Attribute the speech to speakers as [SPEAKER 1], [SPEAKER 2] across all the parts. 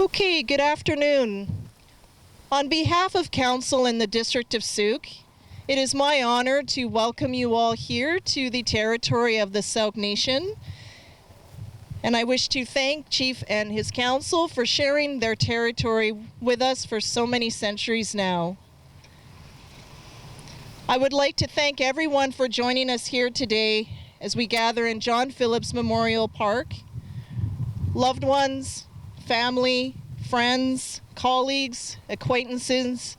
[SPEAKER 1] Okay, good afternoon. On behalf of Council in the District of Sooke, it is my honor to welcome you all here to the territory of the Sauk Nation. And I wish to thank Chief and his council for sharing their territory with us for so many centuries now. I would like to thank everyone for joining us here today as we gather in John Phillips Memorial Park. Loved ones, family, friends, colleagues, acquaintances,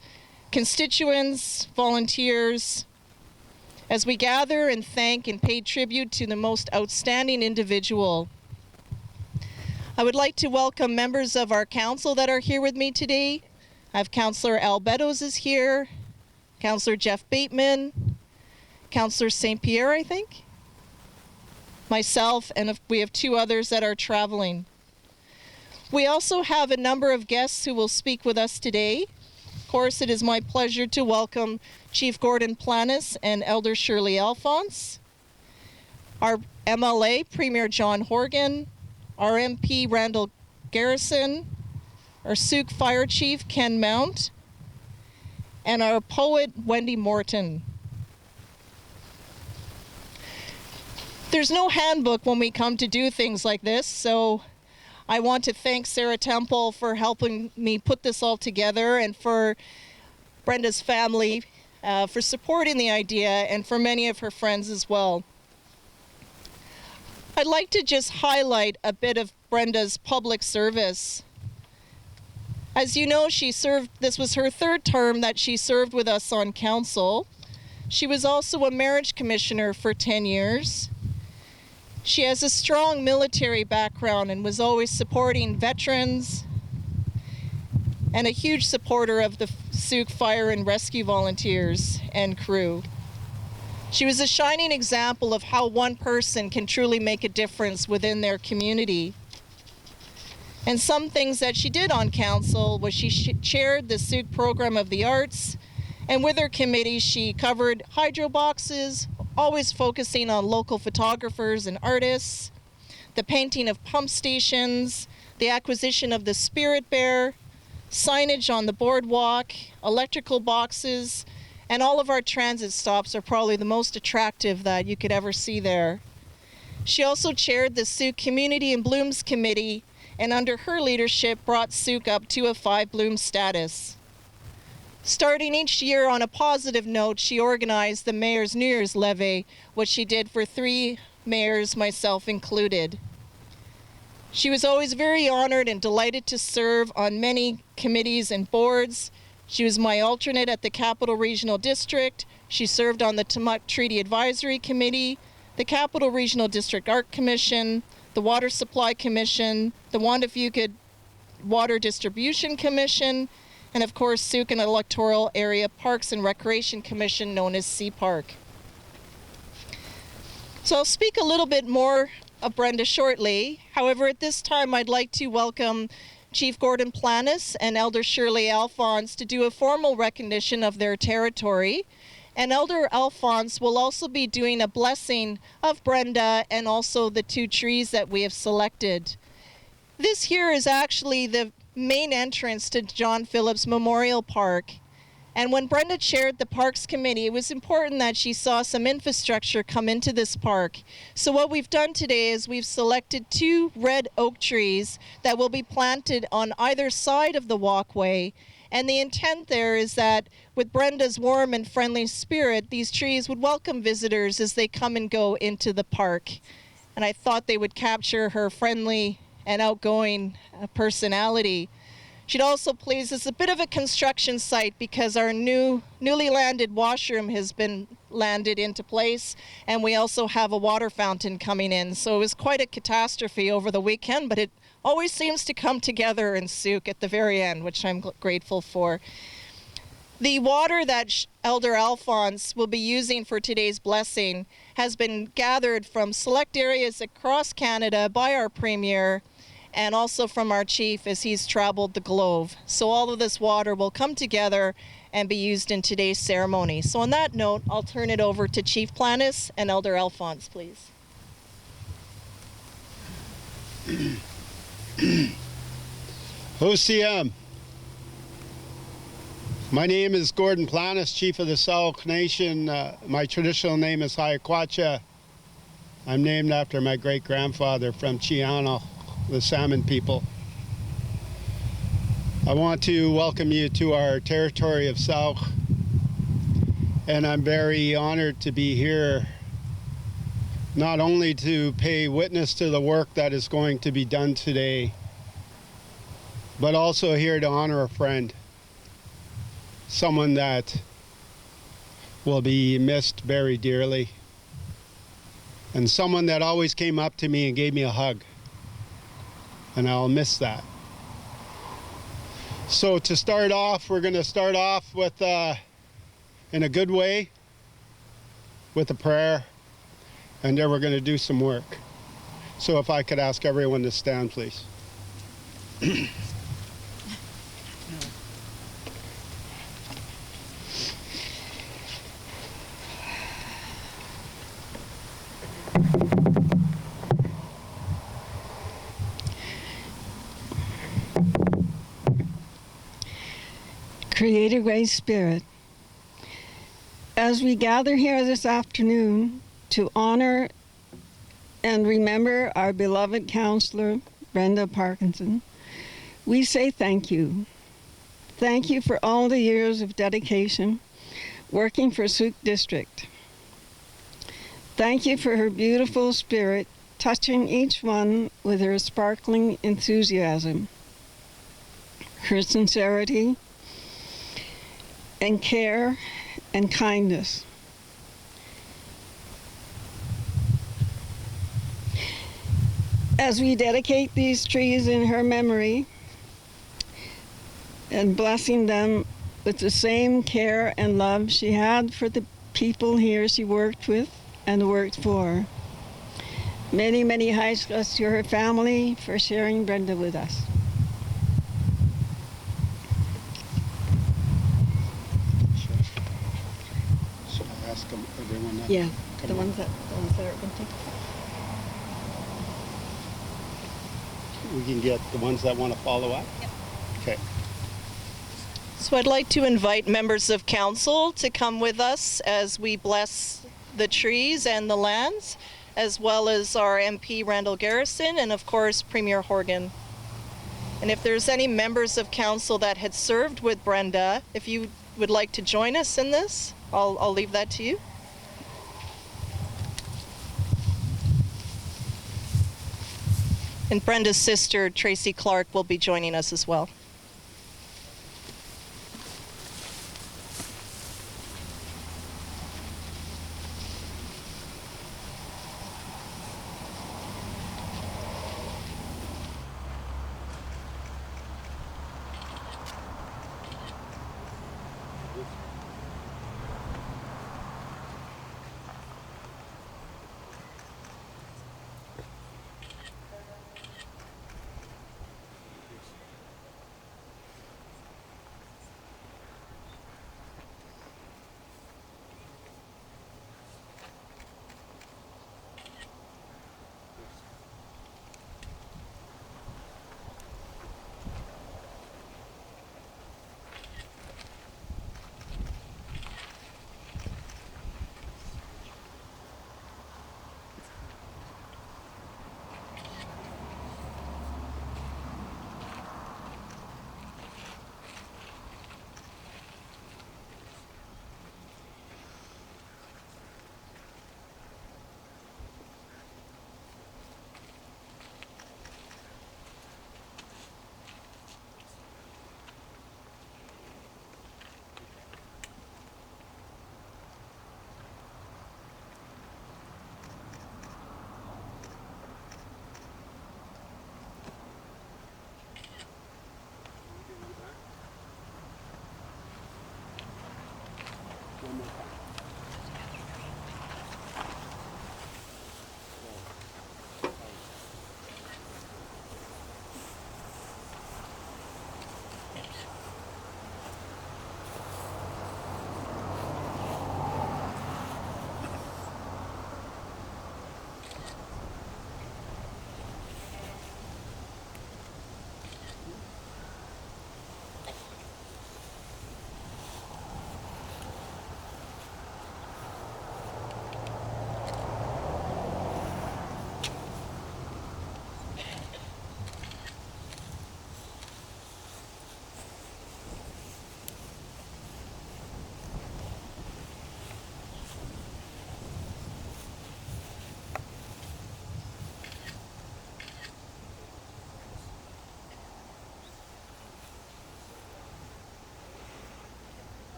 [SPEAKER 1] constituents, volunteers, as we gather and thank and pay tribute to the most outstanding individual. I would like to welcome members of our council that are here with me today. I have Councillor Al Beddoes is here, Councillor Jeff Bateman, Councillor St. Pierre, I think, myself, and we have two others that are traveling. We also have a number of guests who will speak with us today. Of course, it is my pleasure to welcome Chief Gordon Planis and Elder Shirley Alphonse, our MLA, Premier John Horgan, our MP, Randall Garrison, our Sooke Fire Chief, Kenn, and our poet, Wendy Morton. There's no handbook when we come to do things like this, so I want to thank Sarah Temple for helping me put this all together, and for Brenda's family for supporting the idea, and for many of her friends as well. I'd like to just highlight a bit of Brenda's public service. As you know, this was her third term that she served with us on council. She was also a marriage commissioner for 10 years. She has a strong military background and was always supporting veterans, and a huge supporter of the Sooke Fire and Rescue volunteers and crew. She was a shining example of how one person can truly make a difference within their community. And some things that she did on council was she chaired the Sooke Program of the Arts, and with her committee she covered hydro boxes, always focusing on local photographers and artists, the painting of pump stations, the acquisition of the Spirit Bear, signage on the boardwalk, electrical boxes, and all of our transit stops are probably the most attractive that you could ever see there. She also chaired the Sooke Community and Blooms Committee, and under her leadership brought Sooke up to a 5 bloom status. Starting each year on a positive note, she organized the Mayor's New Year's Levee, which she did for 3 mayors, myself included. She was always very honored and delighted to serve on many committees and boards. She was my alternate at the Capital Regional District. She served on the Tumut Treaty Advisory Committee, the Capital Regional District Art Commission, the Water Supply Commission, the Wandawuka Water Distribution Commission, and of course Sooke and Electoral Area Parks and Recreation Commission, known as CPark. So I'll speak a little bit more of Brenda shortly. However, at this time I'd like to welcome Chief Gordon Planis and Elder Shirley Alphonse to do a formal recognition of their territory. And Elder Alphonse will also be doing a blessing of Brenda and also the 2 trees that we have selected. This here is actually the main entrance to John Phillips Memorial Park. And when Brenda chaired the Parks Committee, it was important that she saw some infrastructure come into this park. So what we've done today is we've selected 2 red oak trees that will be planted on either side of the walkway. And the intent there is that with Brenda's warm and friendly spirit, these trees would welcome visitors as they come and go into the park. And I thought they would capture her friendly and outgoing personality. She'd also please, it's a bit of a construction site because our newly landed washroom has been landed into place, and we also have a water fountain coming in. So it was quite a catastrophe over the weekend, but it always seems to come together in Sooke at the very end, which I'm grateful for. The water that Elder Alphonse will be using for today's blessing has been gathered from select areas across Canada by our Premier, and also from our chief as he's traveled the globe. So all of this water will come together and be used in today's ceremony. So on that note, I'll turn it over to Chief Planis and Elder Alphonse, please.
[SPEAKER 2] OCM. My name is Gordon Planis, Chief of the Sauk Nation. My traditional name is Hayakwacha. I'm named after my great-grandfather from Chiano, the Salmon people. I want to welcome you to our territory of Sauk, and I'm very honored to be here, not only to pay witness to the work that is going to be done today, but also here to honor a friend, someone that will be missed very dearly, and someone that always came up to me and gave me a hug, and I'll miss that. So to start off, we're going to start off with, in a good way, with a prayer, and then we're going to do some work. So if I could ask everyone to stand, please.
[SPEAKER 3] Creator Great Spirit, as we gather here this afternoon to honor and remember our beloved Councillor Brenda Parkinson, we say thank you. Thank you for all the years of dedication working for Sooke District. Thank you for her beautiful spirit, touching each one with her sparkling enthusiasm, her sincerity, and care and kindness. As we dedicate these trees in her memory and blessing them with the same care and love she had for the people here she worked with and worked for. Many, many thanks to her family for sharing Brenda with us.
[SPEAKER 2] Everyone that
[SPEAKER 3] Yeah, the ones that are going to.
[SPEAKER 2] We can get the ones that want to follow up?
[SPEAKER 1] Yep.
[SPEAKER 2] Okay.
[SPEAKER 1] So I'd like to invite members of council to come with us as we bless the trees and the lands, as well as our MP Randall Garrison and of course Premier Horgan. And if there's any members of council that had served with Brenda, if you would like to join us in this, I'll leave that to you. And Brenda's sister, Tracy Clark, will be joining us as well.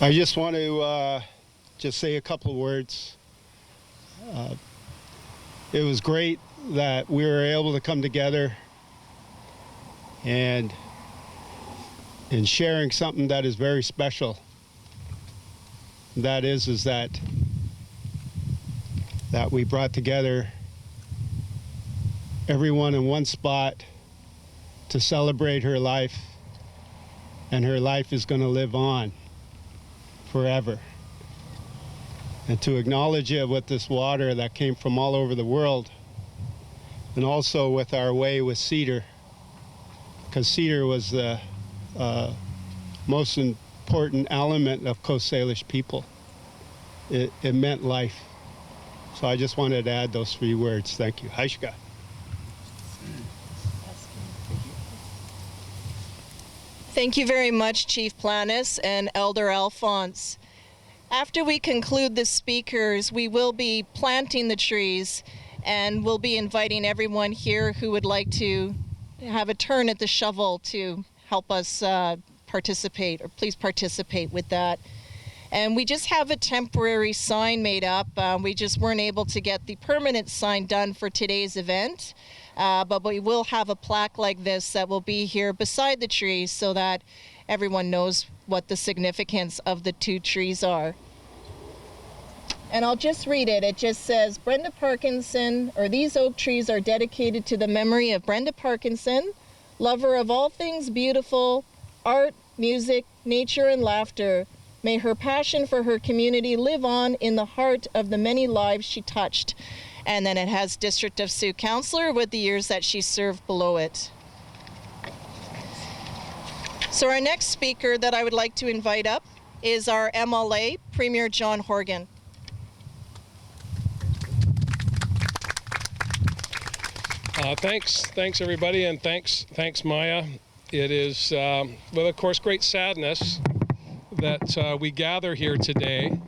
[SPEAKER 2] I just want to just say a couple of words. It was great that we were able to come together and in sharing something that is very special. That is that we brought together everyone in one spot to celebrate her life, and her life is going to live on forever. And to acknowledge it with this water that came from all over the world, and also with our way with cedar, because cedar was the most important element of Coast Salish people. It meant life. So I just wanted to add those 3 words. Thank you. Haishka.
[SPEAKER 1] Thank you very much, Chief Planis and Elder Alphonse. After we conclude the speakers, we will be planting the trees, and we'll be inviting everyone here who would like to have a turn at the shovel to help us participate, or please participate with that. And we just have a temporary sign made up. We just weren't able to get the permanent sign done for today's event. But we will have a plaque like this that will be here beside the trees so that everyone knows what the significance of the 2 trees are. And I'll just read it. It just says, Brenda Parkinson, or these oak trees are dedicated to the memory of Brenda Parkinson, lover of all things beautiful, art, music, nature, and laughter. May her passion for her community live on in the heart of the many lives she touched. And then it has District of Sooke Councillor with the years that she served below it. So our next speaker that I would like to invite up is our MLA, Premier John Horgan.
[SPEAKER 4] Thanks everybody, and thanks Maja. It is, well, of course, great sadness that we gather here today.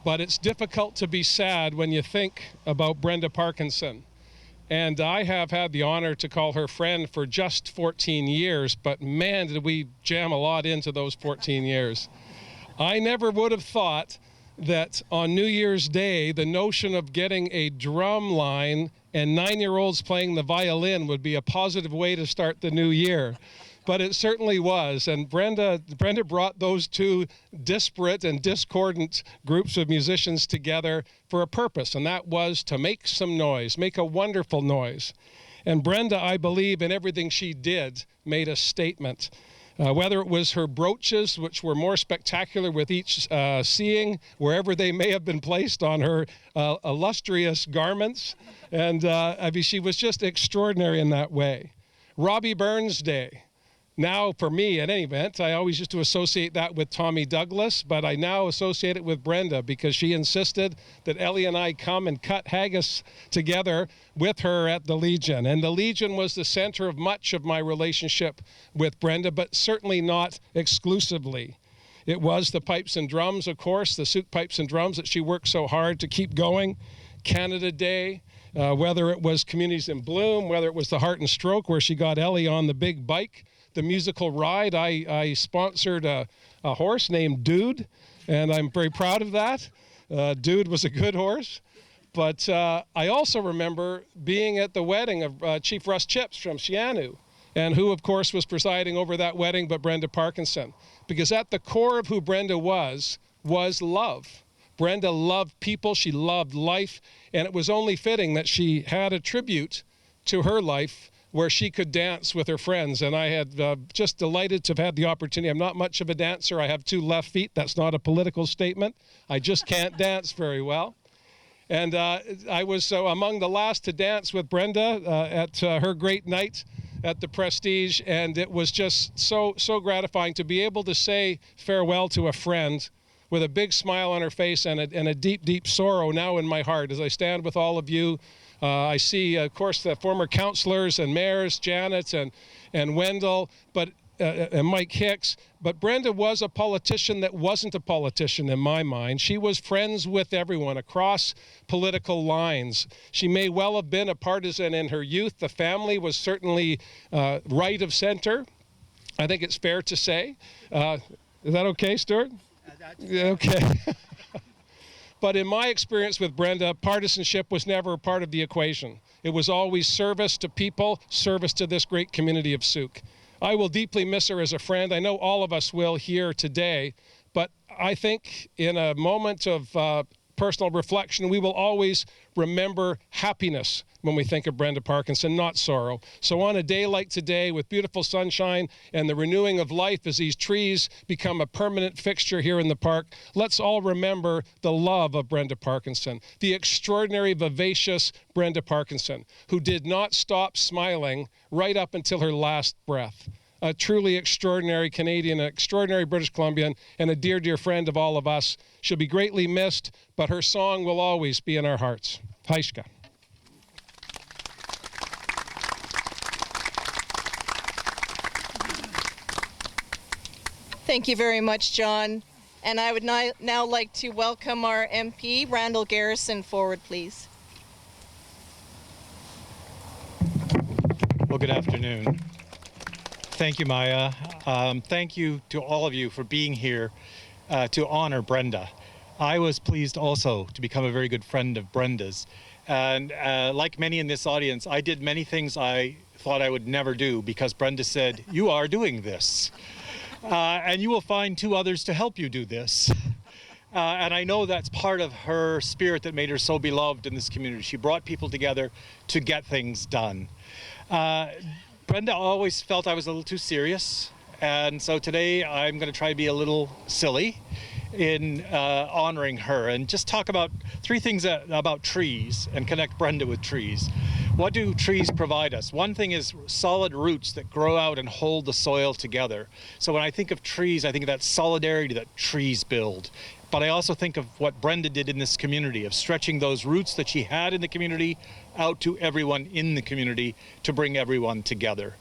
[SPEAKER 4] But it's difficult to be sad when you think about Brenda Parkinson. And I have had the honor to call her friend for just 14 years, but man, did we jam a lot into those 14 years. I never would have thought that on New Year's Day, the notion of getting a drum line and 9-year-olds playing the violin would be a positive way to start the new year. But it certainly was, and Brenda brought those 2 disparate and discordant groups of musicians together for a purpose, and that was to make some noise, make a wonderful noise. And Brenda, I believe, in everything she did, made a statement. Whether it was her brooches, which were more spectacular with each seeing, wherever they may have been placed on her illustrious garments, and I mean, she was just extraordinary in that way. Robbie Burns Day. Now, for me, at any event, I always used to associate that with Tommy Douglas, but I now associate it with Brenda because she insisted that Ellie and I come and cut haggis together with her at the Legion. And the Legion was the center of much of my relationship with Brenda, but certainly not exclusively. It was the pipes and drums, of course, the Sooke pipes and drums that she worked so hard to keep going. Canada Day, whether it was Communities in Bloom, whether it was the Heart and Stroke, where she got Ellie on the big bike. The musical ride, I sponsored a horse named Dude, and I'm very proud of that. Dude was a good horse. But I also remember being at the wedding of Chief Russ Chips from Shianu, and who, of course, was presiding over that wedding, but Brenda Parkinson. Because at the core of who Brenda was love. Brenda loved people, she loved life, and it was only fitting that she had a tribute to her life where she could dance with her friends. And I had just delighted to have had the opportunity. I'm not much of a dancer. I have 2 left feet. That's not a political statement. I just can't dance very well. And I was among the last to dance with Brenda at her great night at the Prestige. And it was just so gratifying to be able to say farewell to a friend with a big smile on her face and a deep, deep sorrow now in my heart as I stand with all of you. I see, of course, the former councillors and mayors, Janet and Wendell, and Mike Hicks. But Brenda was a politician that wasn't a politician in my mind. She was friends with everyone across political lines. She may well have been a partisan in her youth. The family was certainly right of center. I think it's fair to say. Is that okay, Stuart? Okay. But in my experience with Brenda, partisanship was never a part of the equation. It was always service to people, service to this great community of Sooke. I will deeply miss her as a friend. I know all of us will here today, but I think in a moment of personal reflection, we will always remember happiness when we think of Brenda Parkinson, not sorrow. So on a day like today, with beautiful sunshine and the renewing of life as these trees become a permanent fixture here in the park, let's all remember the love of Brenda Parkinson, the extraordinary, vivacious Brenda Parkinson, who did not stop smiling right up until her last breath. A truly extraordinary Canadian, an extraordinary British Columbian, and a dear, dear friend of all of us. She'll be greatly missed, but her song will always be in our hearts. Haishka.
[SPEAKER 1] Thank you very much, John. And I would now like to welcome our MP, Randall Garrison, forward, please.
[SPEAKER 5] Well, good afternoon. Thank you, Maja. Thank you to all of you for being here to honor Brenda. I was pleased also to become a very good friend of Brenda's. And like many in this audience, I did many things I thought I would never do because Brenda said, "You are doing this. And you will find 2 others to help you do this." And I know that's part of her spirit that made her so beloved in this community. She brought people together to get things done. Brenda always felt I was a little too serious, and so today I'm going to try to be a little silly in honoring her and just talk about 3 things about trees and connect Brenda with trees. What do trees provide us? One thing is solid roots that grow out and hold the soil together. So when I think of trees, I think of that solidarity that trees build. But I also think of what Brenda did in this community, of stretching those roots that she had in the community out to everyone in the community to bring everyone together.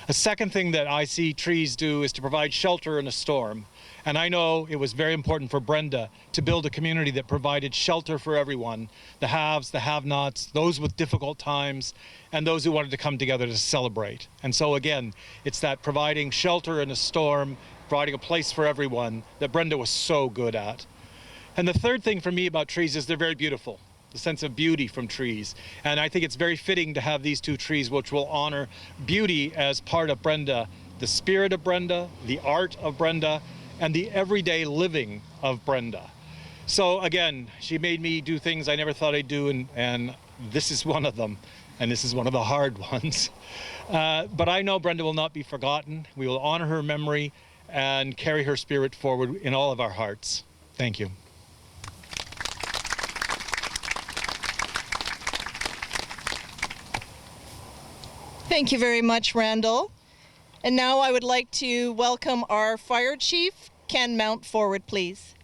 [SPEAKER 5] A second thing that I see trees do is to provide shelter in a storm. And I know it was very important for Brenda to build a community that provided shelter for everyone, the haves, the have-nots, those with difficult times, and those who wanted to come together to celebrate. And so again, it's that providing shelter in a storm, providing a place for everyone that Brenda was so good at. And the third thing for me about trees is they're very beautiful, the sense of beauty from trees. And I think it's very fitting to have these 2 trees which will honor beauty as part of Brenda, the spirit of Brenda, the art of Brenda, and the everyday living of Brenda. So again, she made me do things I never thought I'd do, and this is one of them, and this is one of the hard ones. But I know Brenda will not be forgotten. We will honor her memory and carry her spirit forward in all of our hearts. Thank you.
[SPEAKER 1] Thank you very much, Randall. And now I would like to welcome our Fire Chief, Kenn Mount, forward, please.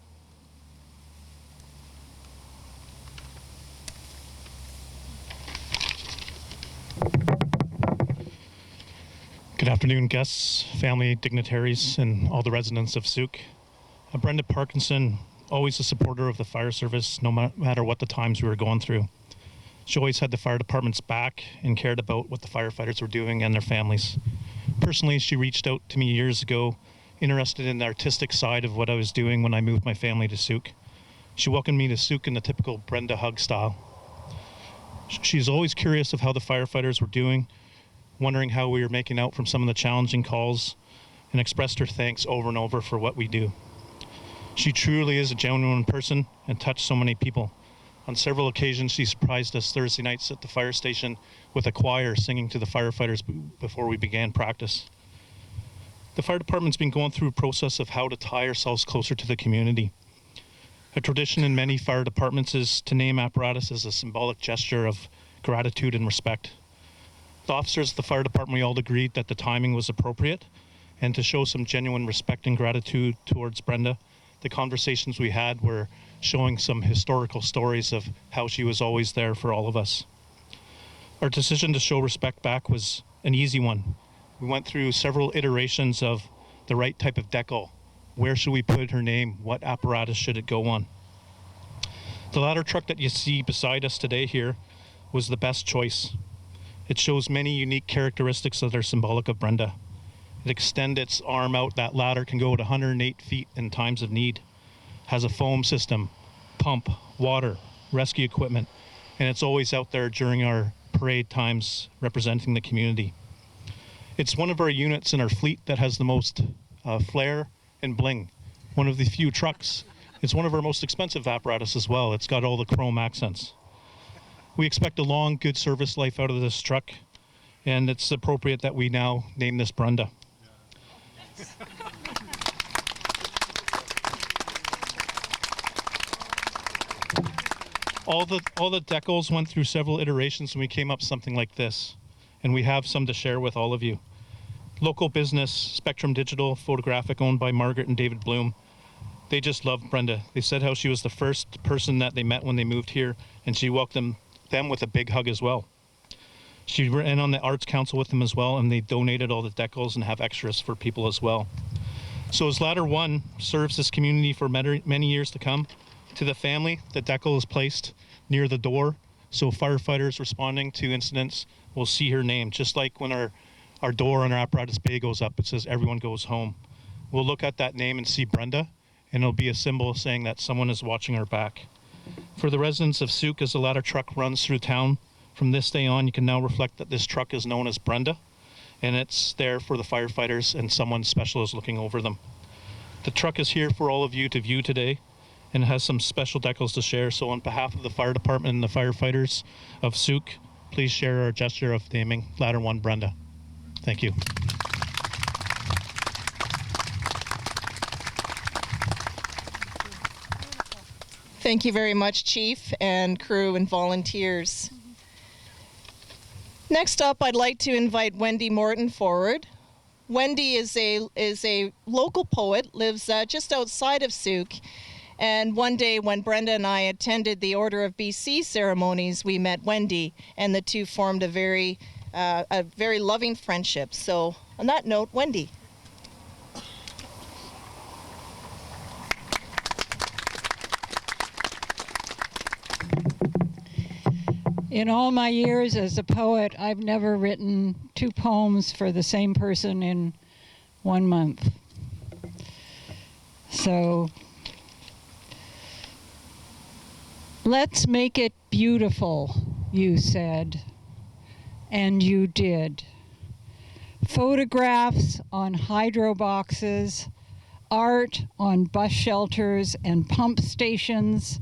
[SPEAKER 6] Good afternoon, guests, family, dignitaries, and all the residents of Sooke. Brenda Parkinson, always a supporter of the fire service, no matter what the times we were going through. She always had the fire department's back and cared about what the firefighters were doing and their families. Personally, she reached out to me years ago, interested in the artistic side of what I was doing when I moved my family to Sooke. She welcomed me to Sooke in the typical Brenda hug style. She's always curious of how the firefighters were doing, wondering how we were making out from some of the challenging calls, and expressed her thanks over and over for what we do. She truly is a genuine person and touched so many people. On several occasions, she surprised us Thursday nights at the fire station with a choir singing to the firefighters before we began practice. The fire department's been going through a process of how to tie ourselves closer to the community. A tradition in many fire departments is to name apparatus as a symbolic gesture of gratitude and respect. The officers of the fire department, we all agreed that the timing was appropriate, and to show some genuine respect and gratitude towards Brenda, the conversations we had were showing some historical stories of how she was always there for all of us. Our decision to show respect back was an easy one. We went through several iterations of the right type of decal. Where should we put her name? What apparatus should it go on? The ladder truck that you see beside us today here was the best choice. It shows many unique characteristics that are symbolic of Brenda. It extends its arm out. That ladder can go to 108 feet in times of need. has a foam system, pump, water, rescue equipment, and it's always out there during our parade times representing the community. It's one of our units in our fleet that has the most flair and bling. One of the few trucks. It's one of our most expensive apparatus as well. It's got all the chrome accents. We expect a long, good service life out of this truck, and it's appropriate that we now name this Brenda. All the decals went through several iterations and we came up something like this, and we have some to share with all of you. Local business, Spectrum Digital, photographic, owned by Margaret and David Bloom. They just loved Brenda. They said how she was the first person that they met when they moved here, and she welcomed them with a big hug as well. She ran on the Arts Council with them as well, and they donated all the decals and have extras for people as well. So as Ladder 1 serves this community for many years to come, to the family, the decal is placed near the door, so firefighters responding to incidents will see her name, just like when our door on our apparatus bay goes up, it says everyone goes home. We'll look at that name and see Brenda, and it'll be a symbol saying that someone is watching our back. For the residents of Sooke, as the ladder truck runs through town, from this day on, you can now reflect that this truck is known as Brenda, and it's there for the firefighters and someone special is looking over them. The truck is here for all of you to view today, and has some special decals to share. So on behalf of the fire department and the firefighters of Sooke, please share our gesture of naming Ladder 1 Brenda. Thank you.
[SPEAKER 1] Thank you very much, Chief and crew and volunteers. Next up, I'd like to invite Wendy Morton forward. Wendy is a local poet, lives just outside of Sooke. And one day when Brenda and I attended the Order of BC ceremonies, we met Wendy, and the two formed a very loving friendship. So on that note, Wendy.
[SPEAKER 3] In all my years as a poet, I've never written 2 poems for the same person in 1 month. So let's make it beautiful, you said, and you did. Photographs on hydro boxes, art on bus shelters and pump stations.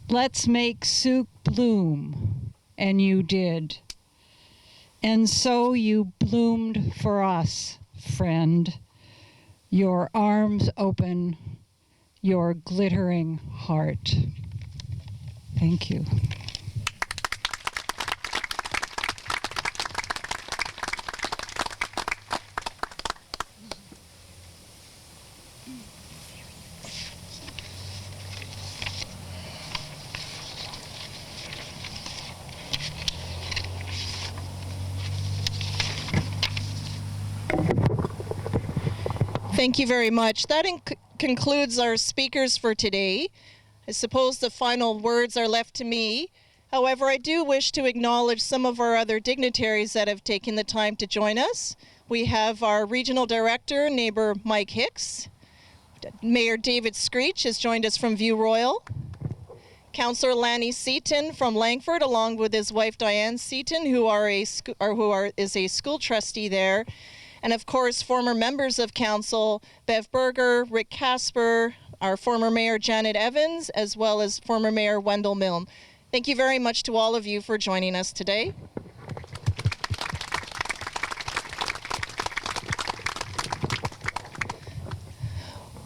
[SPEAKER 3] Let's make Sooke bloom, and you did. And so you bloomed for us, friend, your arms open, your glittering heart. Thank you.
[SPEAKER 1] Thank you very much. That concludes our speakers for today. I suppose the final words are left to me. However, I do wish to acknowledge some of our other dignitaries that have taken the time to join us. We have our Regional Director, neighbor Mike Hicks. Mayor David Screech has joined us from View Royal. Councillor Lanny Seaton from Langford, along with his wife Diane Seaton, who is a school trustee there. And of course, former members of council, Bev Berger, Rick Casper, our former Mayor Janet Evans, as well as former Mayor Wendell Milne. Thank you very much to all of you for joining us today.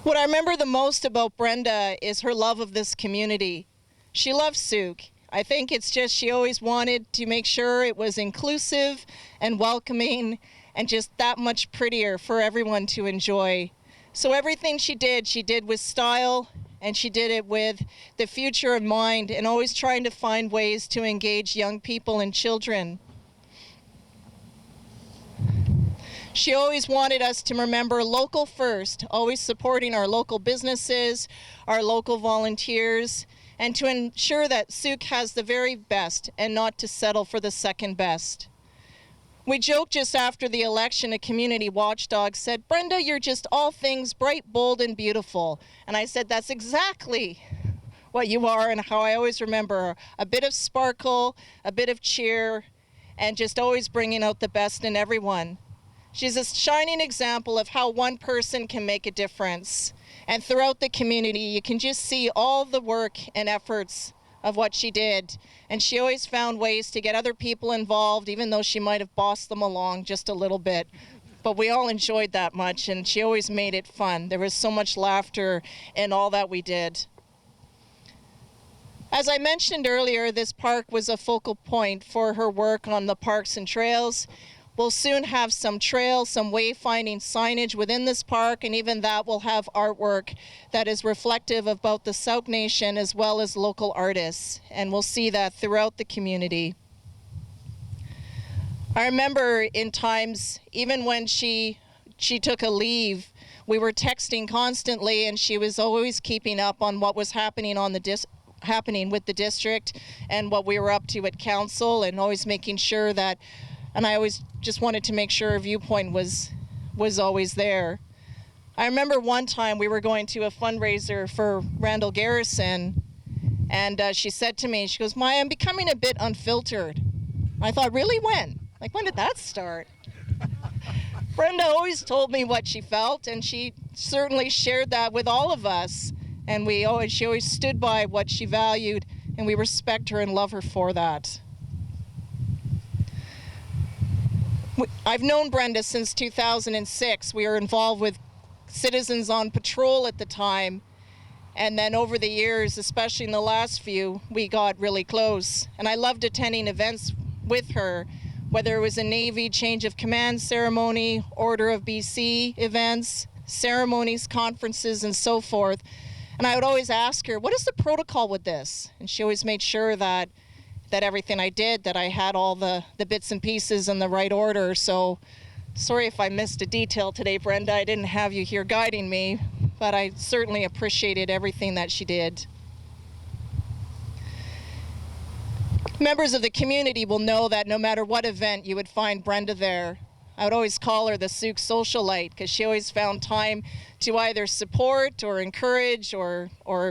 [SPEAKER 1] What I remember the most about Brenda is her love of this community. She loves Sooke. I think it's just she always wanted to make sure it was inclusive and welcoming and just that much prettier for everyone to enjoy. So everything she did with style, and she did it with the future in mind, and always trying to find ways to engage young people and children. She always wanted us to remember local first, always supporting our local businesses, our local volunteers, and to ensure that Sooke has the very best and not to settle for the second best. We joked just after the election, a community watchdog said, "Brenda, you're just all things bright, bold, and beautiful." And I said, that's exactly what you are, and how I always remember: a bit of sparkle, a bit of cheer, and just always bringing out the best in everyone. She's a shining example of how one person can make a difference. And throughout the community, you can just see all the work and efforts of what she did. And she always found ways to get other people involved, even though she might have bossed them along just a little bit. But we all enjoyed that much, and she always made it fun. There was so much laughter in all that we did. As I mentioned earlier, this park was a focal point for her work on the parks and trails. We'll soon have some trails, some wayfinding signage within this park, and even that will have artwork that is reflective of both the Sauk Nation as well as local artists. And we'll see that throughout the community. I remember in times, even when she took a leave, we were texting constantly, and she was always keeping up on what was happening on the happening with the district and what we were up to at council, and always making sure that, and I always just wanted to make sure her viewpoint was always there. I remember one time we were going to a fundraiser for Randall Garrison, and she said to me, she goes, "Maja, I'm becoming a bit unfiltered." I thought, really? When? Like, when did that start? Brenda always told me what she felt, and she certainly shared that with all of us. And she always stood by what she valued, and we respect her and love her for that. I've known Brenda since 2006. We were involved with Citizens on Patrol at the time, and then over the years, especially in the last few, we got really close. And I loved attending events with her, whether it was a Navy change of command ceremony, Order of BC events, ceremonies, conferences, and so forth. And I would always ask her, what is the protocol with this? And she always made sure that everything I did, that I had all the bits and pieces in the right order. So sorry if I missed a detail today, Brenda. I didn't have you here guiding me, but I certainly appreciated everything that she did. Members of the community will know that no matter what event, you would find Brenda there. I would always call her the Sooke socialite, because she always found time to either support or encourage or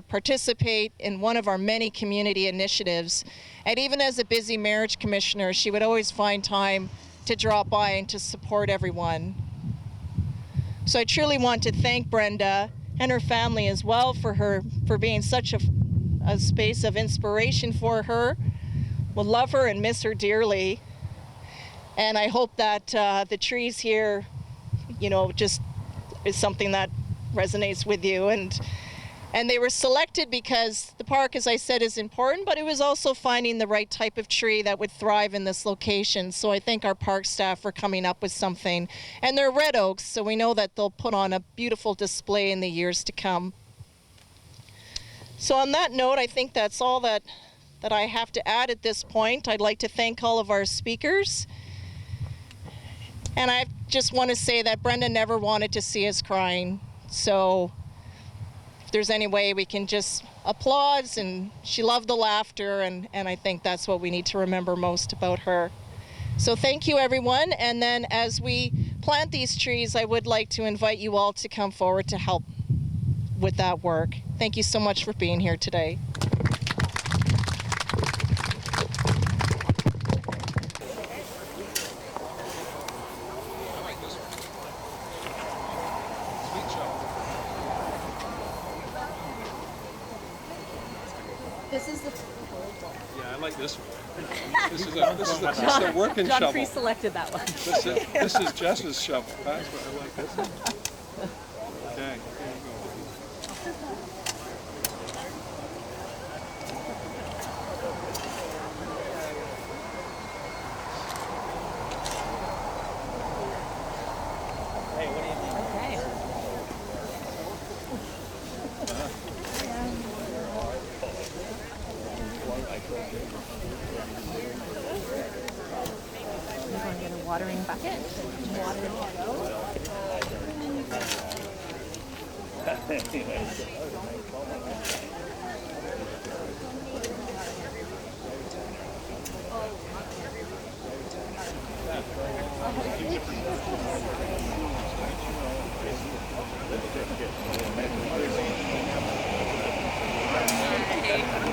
[SPEAKER 1] participate in one of our many community initiatives. And even as a busy marriage commissioner, she would always find time to drop by and to support everyone. So I truly want to thank Brenda and her family as well for being such a space of inspiration for her. We'll love her and miss her dearly. And I hope that the trees here, just is something that resonates with you. And they were selected because the park, as I said, is important, but it was also finding the right type of tree that would thrive in this location. So I thank our park staff for coming up with something. And they're red oaks, so we know that they'll put on a beautiful display in the years to come. So on that note, I think that's all that I have to add at this point. I'd like to thank all of our speakers. And I just want to say that Brenda never wanted to see us crying. So if there's any way we can just applaud, and she loved the laughter, and I think that's what we need to remember most about her. So thank you, everyone. And then as we plant these trees, I would like to invite you all to come forward to help with that work. Thank you so much for being here today.
[SPEAKER 7] This is the.
[SPEAKER 4] Yeah, I like this one. This is a working shovel.
[SPEAKER 7] John pre-selected that one.
[SPEAKER 4] This is Jess's shovel. That's what I like. This one. Okay, there you go.
[SPEAKER 7] Watering bucket.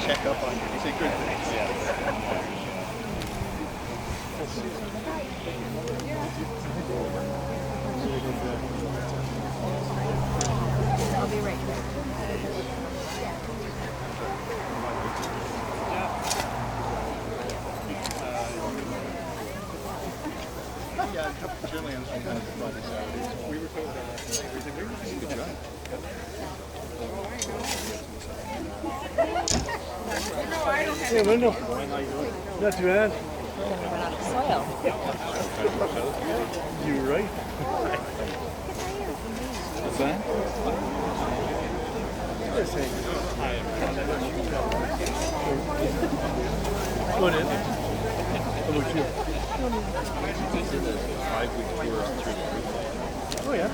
[SPEAKER 8] check up on you. Say good things. Yeah.
[SPEAKER 7] I'll be right there.
[SPEAKER 8] Yeah, a couple of Shirley Alphonse brought us out. We were told that we said, where did you go?
[SPEAKER 9] Hey, Randall. Not too bad.
[SPEAKER 7] Run out of soil.
[SPEAKER 9] You right?
[SPEAKER 8] What's that?
[SPEAKER 9] What is it? How about you?
[SPEAKER 8] 5-week tour up through the roof.
[SPEAKER 9] Oh, yeah?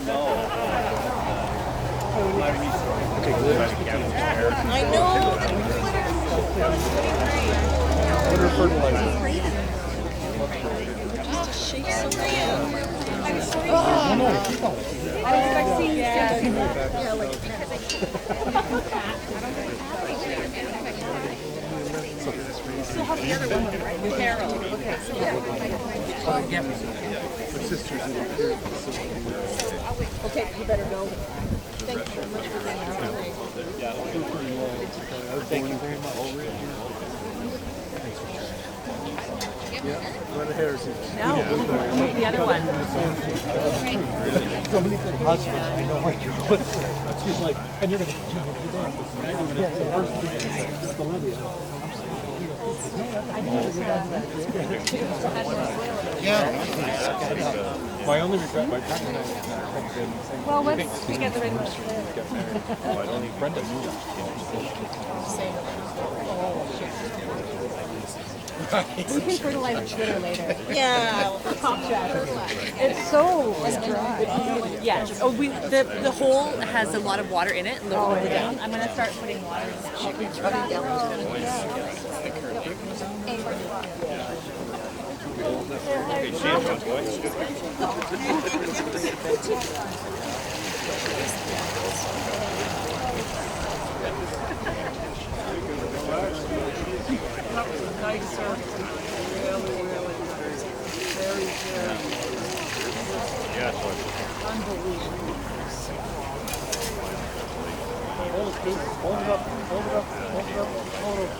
[SPEAKER 8] No.
[SPEAKER 1] I know.
[SPEAKER 9] Winter fertilizer.
[SPEAKER 1] Just to shake some rain.
[SPEAKER 7] Okay, you better go. Thank you very much for being here today.
[SPEAKER 9] Thank you very much. Yeah, what a heresy.
[SPEAKER 7] No, the other one.
[SPEAKER 9] Somebody said husband, I know what you're with. She's like, and you're going to do that. Yeah, the first thing is the levy. My only regret, my partner and I
[SPEAKER 7] Well, let's we get the red one.
[SPEAKER 8] Oh, I don't need Brenda.
[SPEAKER 7] We can fertilize Twitter later.
[SPEAKER 1] Yeah.
[SPEAKER 7] It's so dry. Yes. Oh, the hole has a lot of water in it. Lower it down. I'm gonna start putting water in it.
[SPEAKER 10] Nicer. Really, really nice. Very good. Unbelievable.
[SPEAKER 9] Hold it, Scoop. Hold it up. Hold it up. Hold it up. Hold it up.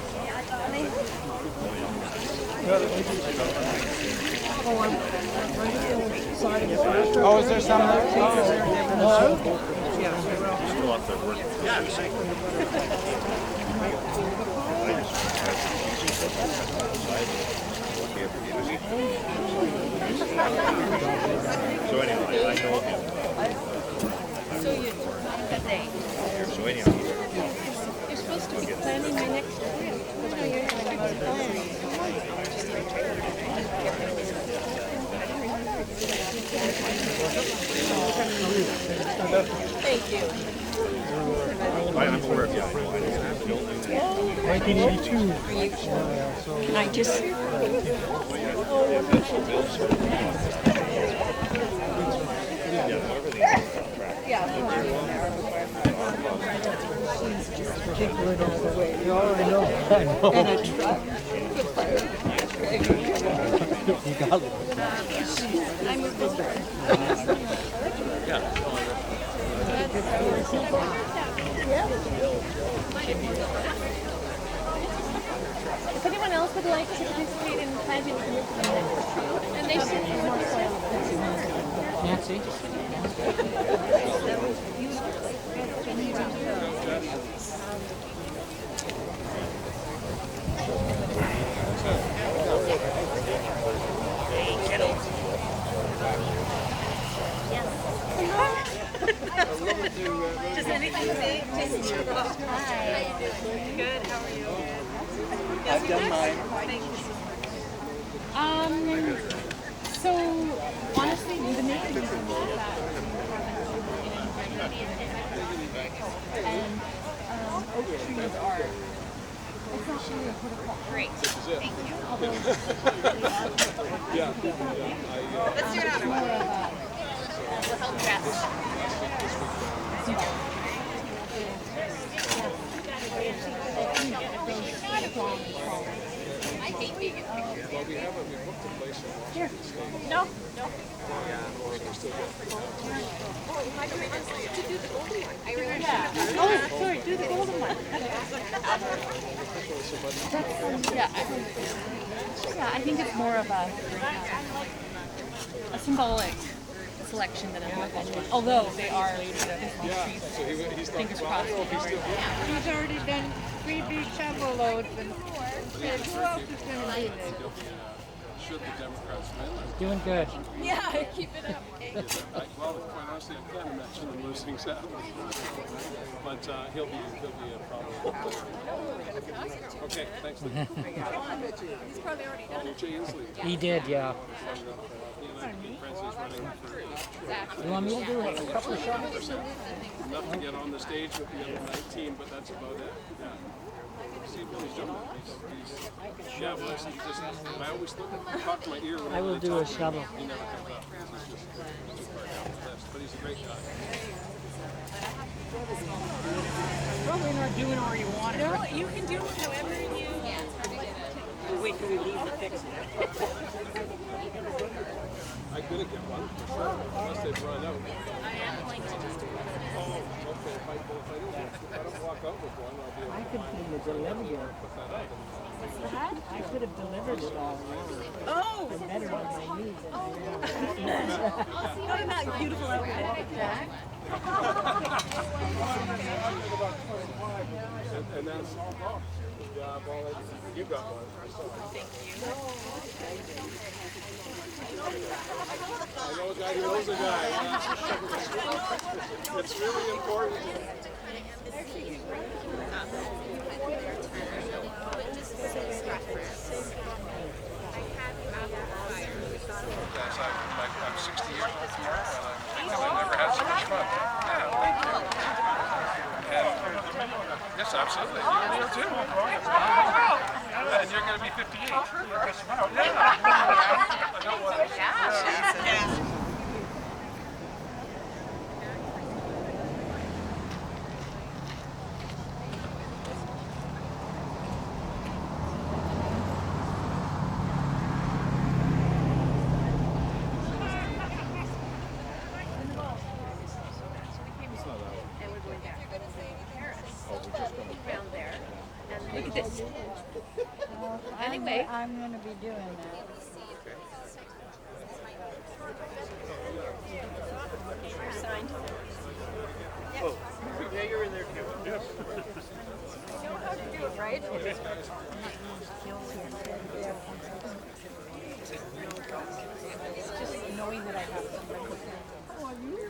[SPEAKER 10] Oh, I'm right at the side of the fire.
[SPEAKER 9] Oh, is there some left?
[SPEAKER 10] Yeah,
[SPEAKER 8] Still up there working. So anyway, I know him.
[SPEAKER 7] So you
[SPEAKER 8] So anyway,
[SPEAKER 7] you're supposed to be planning your next trip. No, you're going to plan.
[SPEAKER 1] Thank you.
[SPEAKER 8] I'm aware of you.
[SPEAKER 9] 1982.
[SPEAKER 3] I just
[SPEAKER 10] Tinkling all the way. Oh, I know. And a truck.
[SPEAKER 9] You got it.
[SPEAKER 7] I moved over. If anyone else would like to participate in planting the community, and they should be more soil.
[SPEAKER 9] Nancy?
[SPEAKER 7] Does anything say? Just hi. Good. How are you?
[SPEAKER 9] I've done mine.
[SPEAKER 7] Thank you. So honestly, the main thing is that and oak trees are. It's not really a protocol. Great. Thank you. Although, let's do it on our we'll help dress.
[SPEAKER 4] Well, we booked a place in
[SPEAKER 7] Here.
[SPEAKER 4] Washington.
[SPEAKER 7] No. Oh, sorry, do the golden one. Yeah, I think it's more of a symbolic selection than a book. Although they are Christmas trees.
[SPEAKER 4] So he's
[SPEAKER 7] Fingers crossed.
[SPEAKER 10] He's already done 3 big shovel loads, and who else is going to do this?
[SPEAKER 4] Should the Democrats win?
[SPEAKER 10] Doing good.
[SPEAKER 7] Yeah, keep it up.
[SPEAKER 4] Well, quite honestly, I can't imagine them losing Saturday. But he'll be a problem. Okay, thanks. He's
[SPEAKER 7] probably already done it.
[SPEAKER 4] Jay Inslee.
[SPEAKER 10] He did, yeah.
[SPEAKER 4] He and I became friends. He's running for
[SPEAKER 10] You want me to do a couple of shots?
[SPEAKER 4] enough to get on the stage with the other 19, but that's about it. Yeah. See what he's doing. Yeah, well, he just, I always talk to my ear when
[SPEAKER 10] I will do a shovel.
[SPEAKER 4] he never comes up. He's just but he's a great guy.
[SPEAKER 10] Probably not doing all you want.
[SPEAKER 7] No, you can do it however you. Yeah, it's hard to get it.
[SPEAKER 10] Wait till we leave to fix it.
[SPEAKER 4] I could get one, unless they've run out.
[SPEAKER 7] I am going to just.
[SPEAKER 4] Oh, okay. If I don't walk out with one, I'll be able
[SPEAKER 10] I could have delivered it.
[SPEAKER 4] put that up.
[SPEAKER 10] I could have delivered it all.
[SPEAKER 7] Oh!
[SPEAKER 10] Better on my knees.
[SPEAKER 7] Look at that beautiful outfit.
[SPEAKER 4] And that's you got one.
[SPEAKER 7] Thank you.
[SPEAKER 4] I know a guy who knows a guy. It's really important. Guys, I'm 60 years old tomorrow, and I've never had so much fun. Yes, absolutely. You too. And you're going to be 58. Yeah. I don't want to. Yeah.
[SPEAKER 7] Look at this. Anyway.
[SPEAKER 10] I'm going to be doing that.
[SPEAKER 7] Signed.
[SPEAKER 8] Oh, yeah, you're in there too. Yes.
[SPEAKER 7] You know how to do it, right? It's just knowing that I have somebody. Oh, are you?